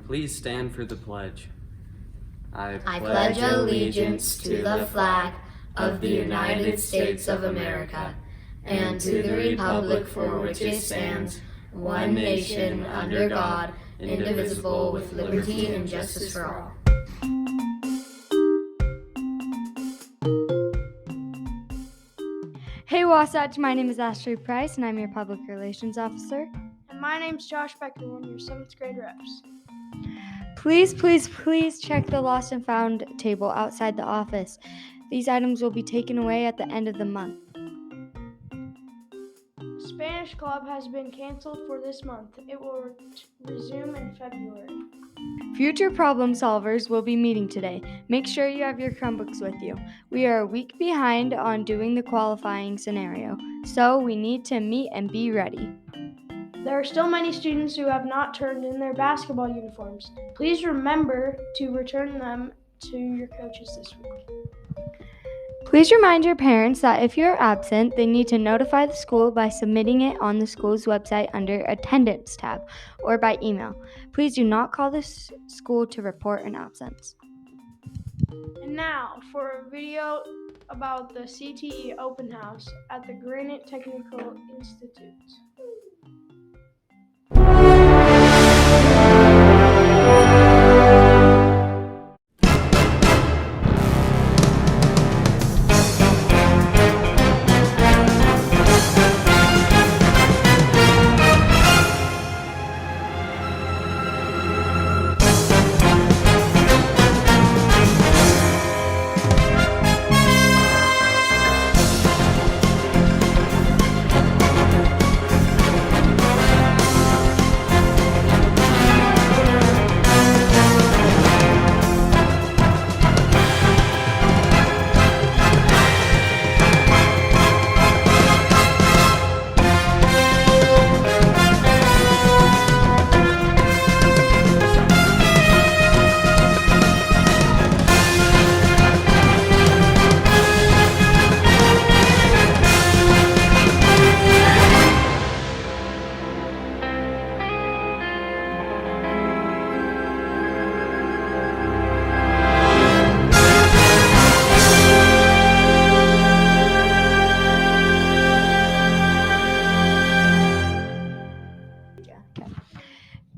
Please stand for the pledge. I pledge allegiance to the flag of the United States of America and to the republic for which it stands, one nation, under God, indivisible, with liberty and justice for all. Hey Wasatch, my name is Ashley Price and I'm your Public Relations Officer. And my name's Josh Becker, one of your 7th grade reps. Please check the lost and found table outside the office. These items will be taken away at the end of the month. Spanish Club has been canceled for this month. It will resume in February. Future problem solvers will be meeting today. Make sure you have your Chromebooks with you. We are a week behind on doing the qualifying scenario, so we need to meet and be ready. There are still many students who have not turned in their basketball uniforms. Please remember to return them to your coaches this week. Please remind your parents that if you're absent, they need to notify the school by submitting it on the school's website under Attendance tab or by email. Please do not call the school to report an absence. And now for a video about the CTE open house at the Granite Technical Institute.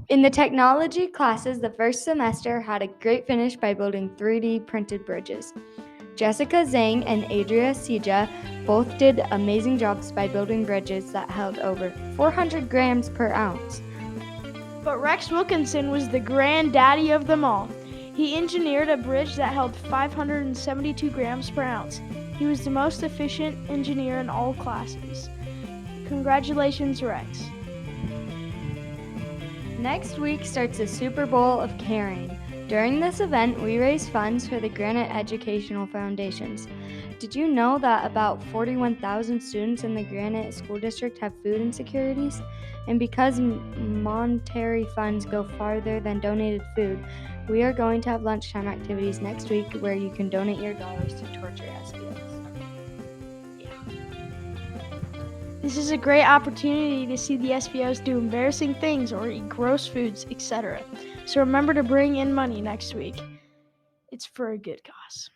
In the technology classes, the first semester had a great finish by building 3D printed bridges. Jessica Zhang and Adria Sija both did amazing jobs by building bridges that held over 400 grams per ounce. But Rex Wilkinson was the granddaddy of them all. He engineered a bridge that held 572 grams per ounce. He was the most efficient engineer in all classes. Congratulations, Rex. Next week starts the Super Bowl of Caring. During this event, we raise funds for the Granite Educational Foundations. Did you know that about 41,000 students in the Granite School District have food insecurities? And because monetary funds go farther than donated food, we are going to have lunchtime activities next week where you can donate your dollars to torture SBOs. This is a great opportunity to see the SBOs do embarrassing things or eat gross foods, etc. So remember to bring in money next week. It's for a good cause.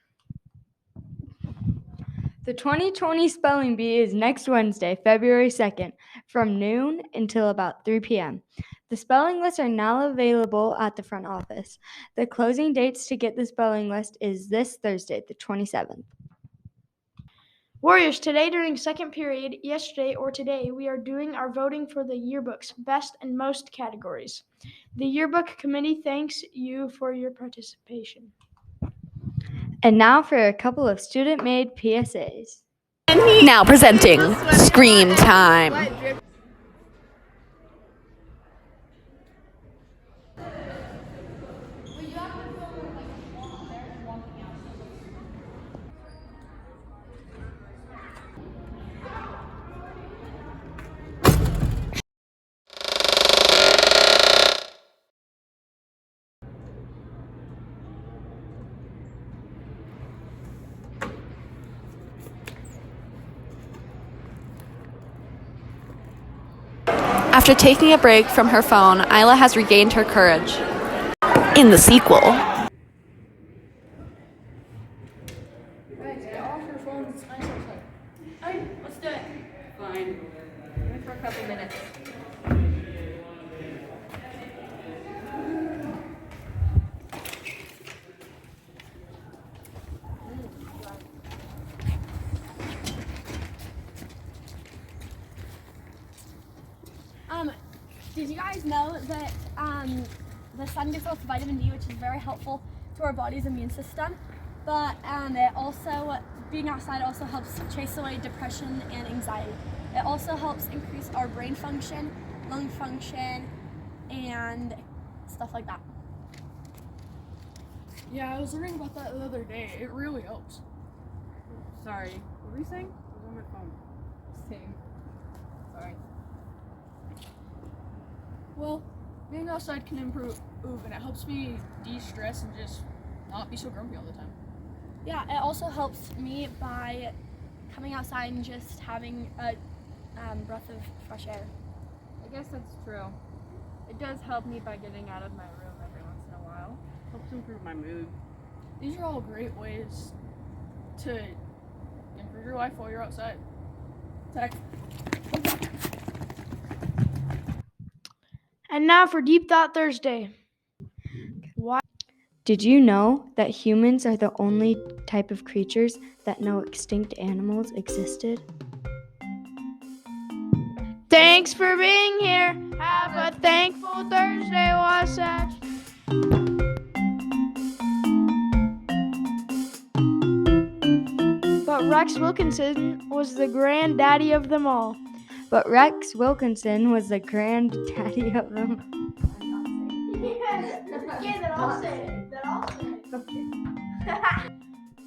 The 2020 Spelling Bee is next Wednesday, February 2nd, from noon until about 3 p.m. The spelling lists are now available at the front office. The closing dates to get the spelling list is this Thursday, the 27th. Warriors, today during second period, yesterday or today, we are doing our voting for the yearbook's best and most categories. The yearbook committee thanks you for your participation. And now for a couple of student-made PSAs. Now presenting Scream Time. After taking a break from her phone, Isla has regained her courage. in the sequel. Guys, get off your phones. I'm so sorry. Alright, let's do it. Fine. Wait for a couple minutes. Did you guys know that the sun gives us vitamin D, which is very helpful to our body's immune system? But it also, being outside also helps chase away depression and anxiety. It also helps increase our brain function, lung function, and stuff like that. Yeah, I was reading about that the other day. It really helps. Sorry, what were you saying? I was on my phone. Same. Sorry. Well, being outside can improve, and it helps me de-stress and just not be so grumpy all the time. Yeah, it also helps me by coming outside and just having a breath of fresh air. I guess that's true. It does help me by getting out of my room every once in a while. Helps improve my mood. These are all great ways to improve your life while you're outside. Tech. And now for Deep Thought Thursday. Did you know that humans are the only type of creatures that know extinct animals existed? Thanks for being here. Have a thankful Thursday, Wasatch. But Rex Wilkinson was the granddaddy of them all. But Rex Wilkinson was the granddaddy of them.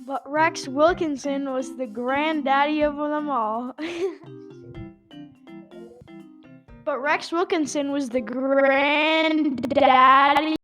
But Rex Wilkinson was the granddaddy of them all. But Rex Wilkinson was the granddaddy